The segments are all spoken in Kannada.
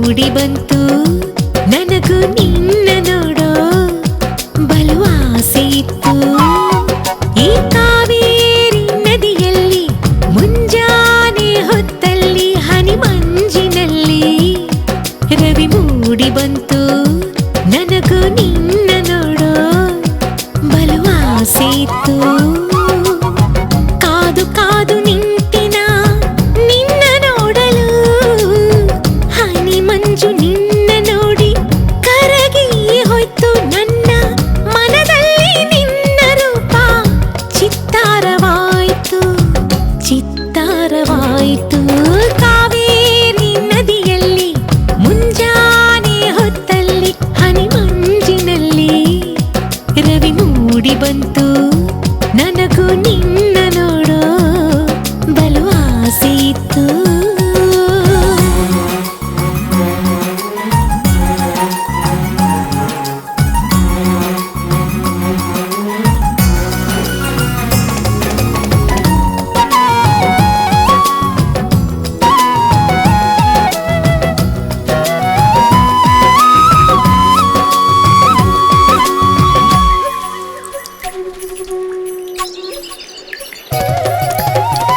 ಮೂಡಿ ಬಂತು ನನಗೂ ನಿನ್ನ ನೋಡೋ ಬಲು ಆಸೆ ಇತ್ತು. ಈ ಕಾವೇರಿ ನದಿಯಲ್ಲಿ ಮುಂಜಾನೆ ಹೊತ್ತಲ್ಲಿ ಹನಿ ಮಂಜಿನಲ್ಲಿ ರವಿ ಮೂಡಿ ಬಂತು ನನಗೂ ನಿನ್ನ ನೋಡೋ ಬಲು ಆಸೆ ಇತ್ತು. ಕಾದು ಕಾದು ನಿಂತಿನ ನಿನ್ನ ನೋಡಲು ಹನಿ ಮಂಜು ನಿನ್ನ ನೋಡಿ ಕರಗಿ ಹೋಯ್ತು ನನ್ನ ಮನದಲ್ಲಿ ನಿನ್ನ ರೂಪ ಚಿತ್ತಾರವಾಯ್ತು ಚಿತ್ತಾರವಾಯ್ತು. ಕಾವೇರಿ ನದಿಯಲ್ಲಿ ಮುಂಜಾನೆ ಹೊತ್ತಲ್ಲಿ ಹನಿ ಮಂಜಿನಲ್ಲಿ ರವಿ ಮೂಡಿ ಬಂತು ನನಗೂ ನಿನ್ನ ನೋಡೋ ಬಲು ಆಸೆ ಇತ್ತು.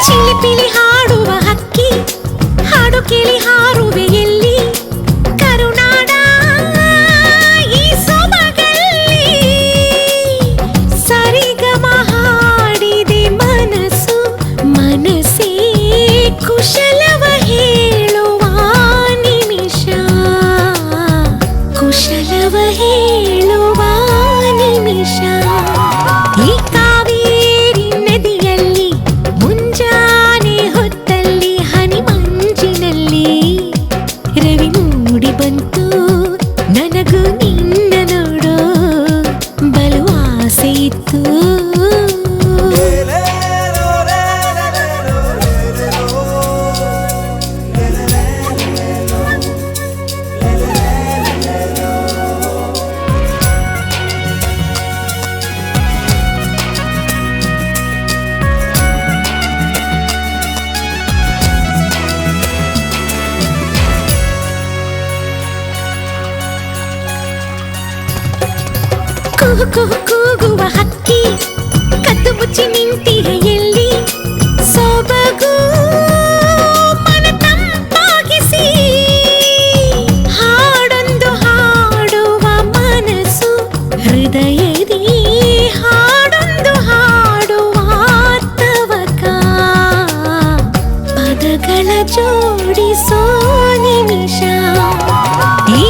ಚಿಲಿಪಿಲಿ ಹಾಡುವ ಹಕ್ಕಿ ಹಾಡು ಕೇಳಿ ಹಾರುವೆ ಎಲ್ಲಿ ಕರುನಾಡ ಈ ಸೊಬಗಲ್ಲಿ ಸರಿಗಮ ಹಾಡಿದೆ ಮನಸ್ಸು ಮನಸ್ಸೇ ಕುಶಲವ ಹೇಳುವ ನಿಮಿಷ ಕುಶಲವ ಹೇಳುವ ನಿಮಿಷ. ಈ ಕಾವೇರಿ ನದಿಯಲ್ಲಿ ಮುಂಜಾನೆ ಹೊತ್ತಲ್ಲಿ ಹನಿ ಮಂಜಿನಲ್ಲಿ ರವಿ ಮೂಡಿ ಬಂತು ನನಗೂ ನಿನ್ನ ನೋಡೋ ಬಲು ಆಸೆ ಇತ್ತು. ಕುಹು ಕುಹು ಕೂಗುವ ಹಕ್ಕಿ ಕದ್ದು ಮುಚ್ಚಿ ನಿಂತಿದೆ ಎಲ್ಲಿ ಸೊಬಗು ಮನ ತಂಪಾಗಿಸಿ ಹಾಡೊಂದು ಹಾಡುವ ಮನಸ್ಸು ಹೃದಯದಿ ಹಾಡೊಂದು ಹಾಡುವ ತವಕ ಪದಗಳ ಜೋಡಿಸೋ ನಿಮಿಷ. ಈ